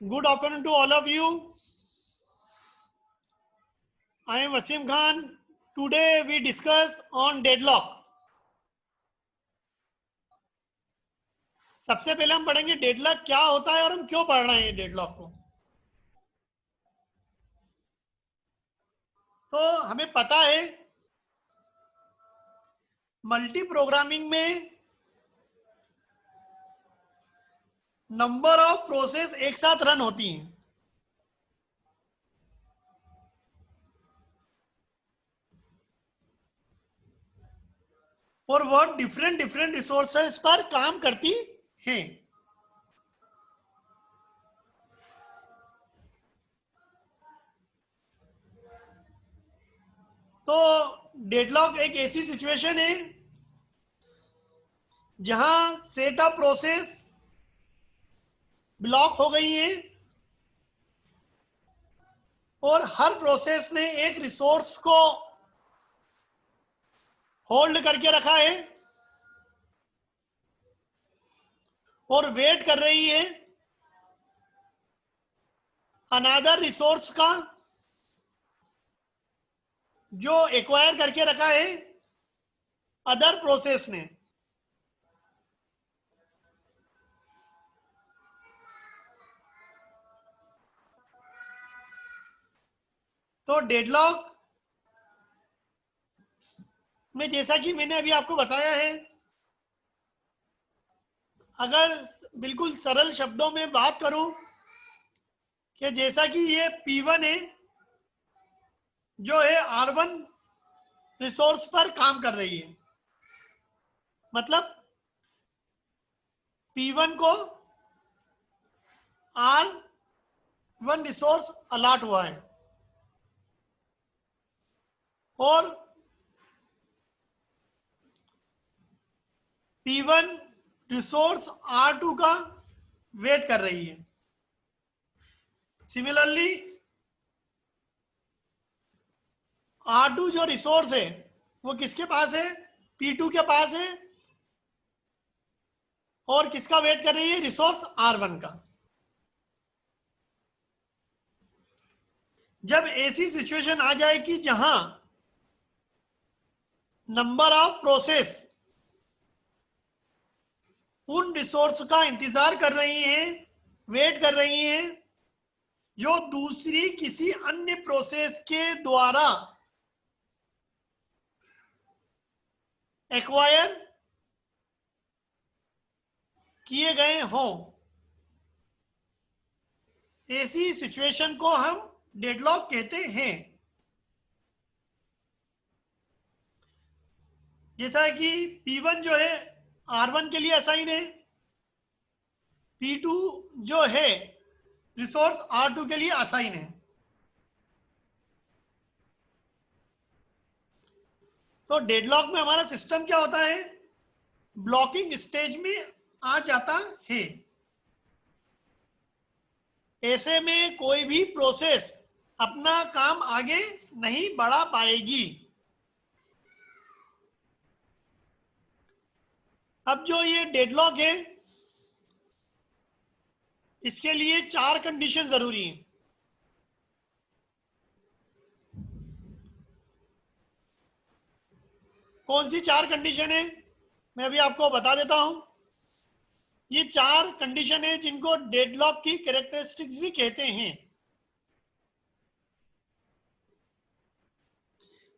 Good afternoon to all of you. I am Wasim Khan. Today we discuss on deadlock. सबसे पहले हम पढ़ेंगे deadlock क्या होता है और हम क्यों पढ़ रहे हैं डेडलॉक को। तो हमें पता है मल्टी प्रोग्रामिंग में नंबर ऑफ प्रोसेस एक साथ रन होती हैं और वह डिफरेंट डिफरेंट रिसोर्सेज पर काम करती हैं। तो डेडलॉक एक ऐसी सिचुएशन है जहां सेट ऑफ प्रोसेस ब्लॉक हो गई है और हर प्रोसेस ने एक रिसोर्स को होल्ड करके रखा है और वेट कर रही है अनदर रिसोर्स का जो एक्वायर करके रखा है अदर प्रोसेस ने। तो डेडलॉक में जैसा कि मैंने अभी आपको बताया है, अगर बिल्कुल सरल शब्दों में बात करूं कि जैसा कि ये P1 है जो है R1 रिसोर्स पर काम कर रही है, मतलब P1 को R1 रिसोर्स अलॉट हुआ है और P1 रिसोर्स R2 का वेट कर रही है। सिमिलरली R2 जो रिसोर्स है वो किसके पास है? P2 के पास है और किसका वेट कर रही है? रिसोर्स R1 का। जब ऐसी सिचुएशन आ जाए कि जहां नंबर ऑफ प्रोसेस उन रिसोर्स का इंतजार कर रही हैं, वेट कर रही हैं जो दूसरी किसी अन्य प्रोसेस के द्वारा एक्वायर किए गए हों, ऐसी सिचुएशन को हम डेडलॉक कहते हैं। जैसा कि P1 जो है R1 के लिए असाइन है, P2 जो है रिसोर्स R2 के लिए असाइन है। तो डेडलॉक में हमारा सिस्टम क्या होता है? ब्लॉकिंग स्टेज में आ जाता है। ऐसे में कोई भी प्रोसेस अपना काम आगे नहीं बढ़ा पाएगी। अब जो ये डेडलॉक है इसके लिए 4 कंडीशन जरूरी हैं। कौन सी 4 कंडीशन है मैं अभी आपको बता देता हूं। ये 4 कंडीशन है जिनको डेडलॉक की कैरेक्टरिस्टिक्स भी कहते हैं।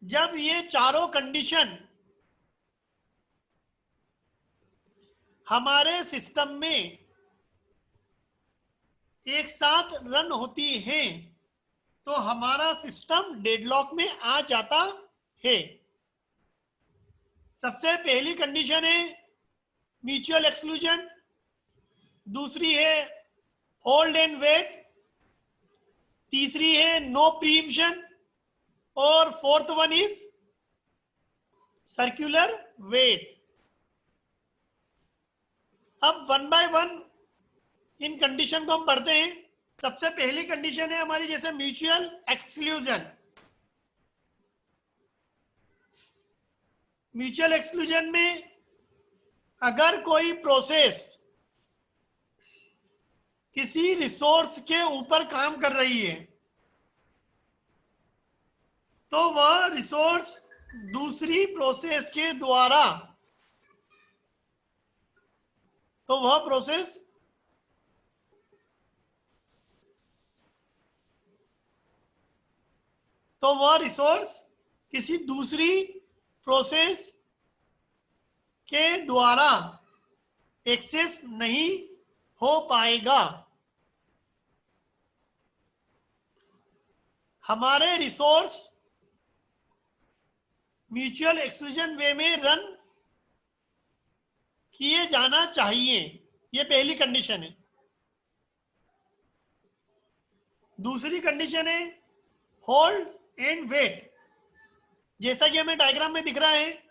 जब ये चारों कंडीशन हमारे सिस्टम में एक साथ रन होती हैं तो हमारा सिस्टम डेडलॉक में आ जाता है। सबसे पहली कंडीशन है म्यूचुअल एक्सक्लूजन, दूसरी है होल्ड एंड वेट, तीसरी है नो प्रीएम्पशन और fourth one is circular wait. अब वन बाय वन इन कंडीशन को हम पढ़ते हैं। सबसे पहली कंडीशन है हमारी जैसे म्यूचुअल एक्सक्लूजन। म्यूचुअल एक्सक्लूजन में अगर कोई प्रोसेस किसी रिसोर्स के ऊपर काम कर रही है तो वह रिसोर्स दूसरी प्रोसेस के द्वारा, तो वह प्रोसेस तो वह रिसोर्स किसी दूसरी प्रोसेस के द्वारा एक्सेस नहीं हो पाएगा। हमारे रिसोर्स म्यूचुअल एक्सक्लूजन वे में रन किए जाना चाहिए, ये पहली कंडीशन है। दूसरी कंडीशन है होल्ड एंड वेट। जैसा कि हमें डायग्राम में दिख रहा है,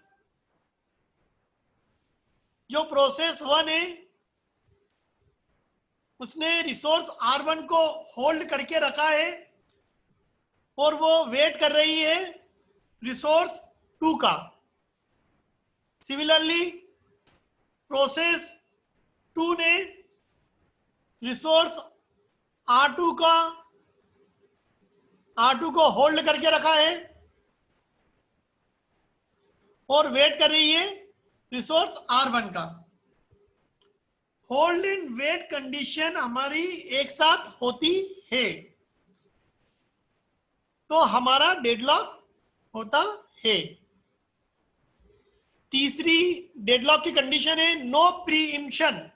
जो प्रोसेस 1 है उसने रिसोर्स R1 को होल्ड करके रखा है और वो वेट कर रही है रिसोर्स 2 का। सिमिलरली प्रोसेस 2 ने रिसोर्स R2 को होल्ड करके रखा है और वेट कर रही है रिसोर्स R1 का। होल्ड एंड वेट कंडीशन हमारी एक साथ होती है तो हमारा डेडलॉक होता है। तीसरी डेडलॉक की कंडीशन है नो प्रीइम्पशन।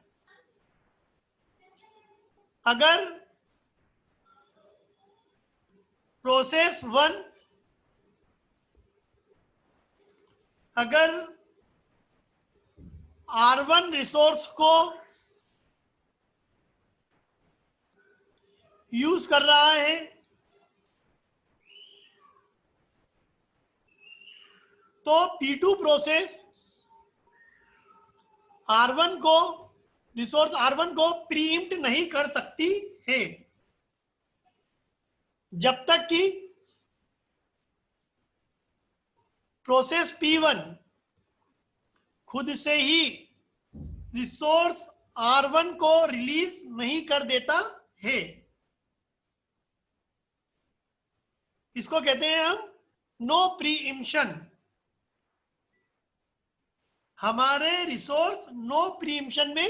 अगर प्रोसेस 1 अगर R1 रिसोर्स को यूज कर रहा है तो P2 प्रोसेस रिसोर्स R1 को प्रीइम्प्ट नहीं कर सकती है जब तक कि प्रोसेस P1 खुद से ही रिसोर्स R1 को रिलीज नहीं कर देता है। इसको कहते हैं हम नो प्रीइम्पशन। हमारे रिसोर्स नो प्रीइम्पशन में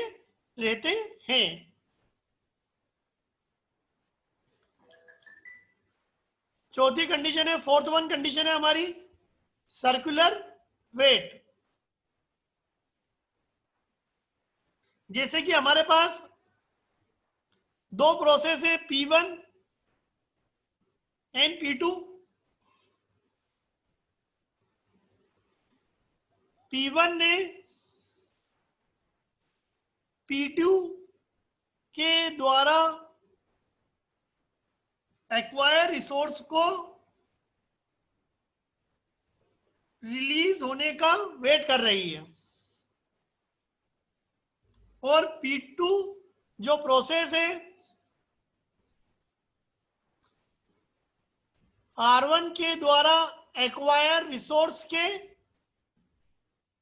रहते हैं। चौथी कंडीशन है, फोर्थ वन कंडीशन है हमारी सर्कुलर वेट। जैसे कि हमारे पास दो प्रोसेस है P1 एंड P2। P1 ने P2 के द्वारा एक्वायर रिसोर्स को रिलीज होने का वेट कर रही है और P2 जो प्रोसेस है R1 के द्वारा एक्वायर रिसोर्स के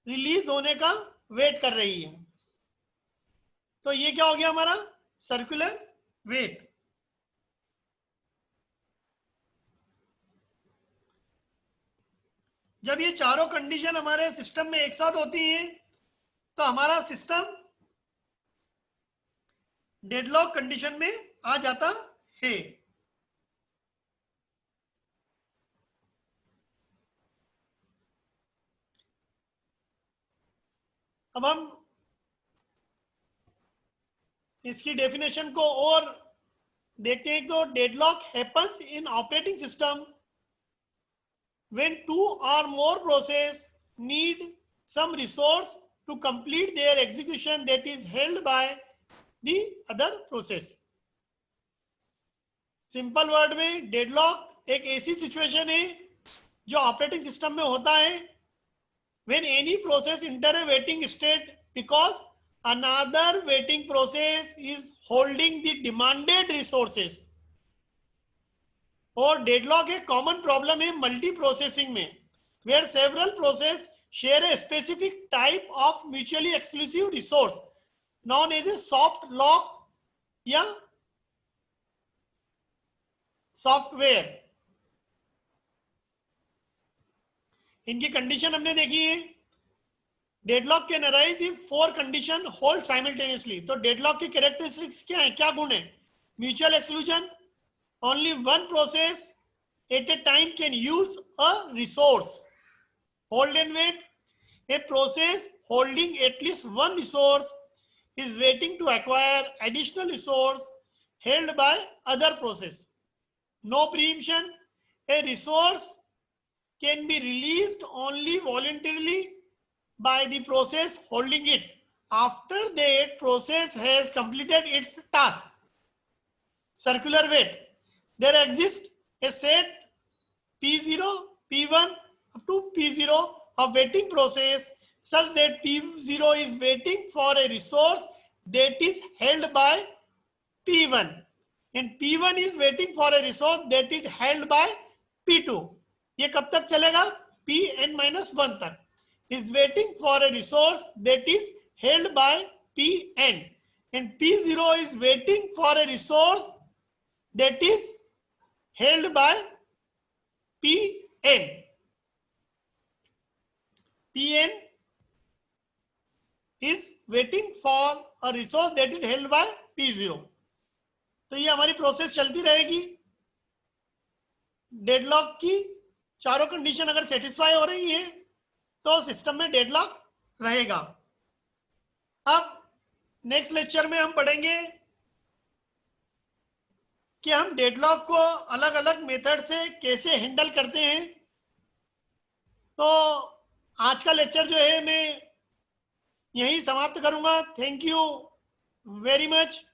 रिलीज होने का वेट कर रही है। तो ये क्या हो गया हमारा सर्कुलर वेट। जब ये चारों कंडीशन हमारे सिस्टम में एक साथ होती हैं तो हमारा सिस्टम डेडलॉक कंडीशन में आ जाता है। अब हम इसकी डेफिनेशन को और देखते हैं। तो deadlock happens in operating system when two or more process need some resource to complete their execution that is held by the other process। Simple word में डेडलॉक एक ऐसी सिचुएशन है जो ऑपरेटिंग सिस्टम में होता है when any process enter a waiting state because another waiting process is holding the demanded resources। और deadlock एक कॉमन प्रॉब्लम है मल्टी प्रोसेसिंग में where several process share a specific type of mutually exclusive resource known as a soft lock या software. इनकी condition हमने देखी है। Deadlock can arise if 4 condition hold simultaneously. तो डेडलॉक की कैरेक्टरिस्टिक्स क्या है, क्या गुण है? Mutual exclusion, only one process at a time can use a resource. Hold and wait. A process holding at least one resource is waiting to acquire additional resource held by other process. No preemption. A resource can be released only voluntarily by the process holding it after that process has completed its task. Circular wait. There exists a set P0, P1 up to P0 of waiting process such that P0 is waiting for a resource that is held by P1 and P1 is waiting for a resource that is held by P2. ये कब तक चलेगा? Pn-1 तक. Is waiting for a resource that is held by Pn and P0 is waiting for a resource that is held by Pn. Pn is waiting for a resource that is held by P0. तो ये हमारी process चलती रहेगी। Deadlock की चारों condition अगर satisfy हो रही है तो सिस्टम में डेडलॉक रहेगा। अब नेक्स्ट लेक्चर में हम पढ़ेंगे कि हम डेडलॉक को अलग अलग मेथड से कैसे हैंडल करते हैं। तो आज का लेक्चर जो है मैं यहीं समाप्त करूंगा। Thank you very much.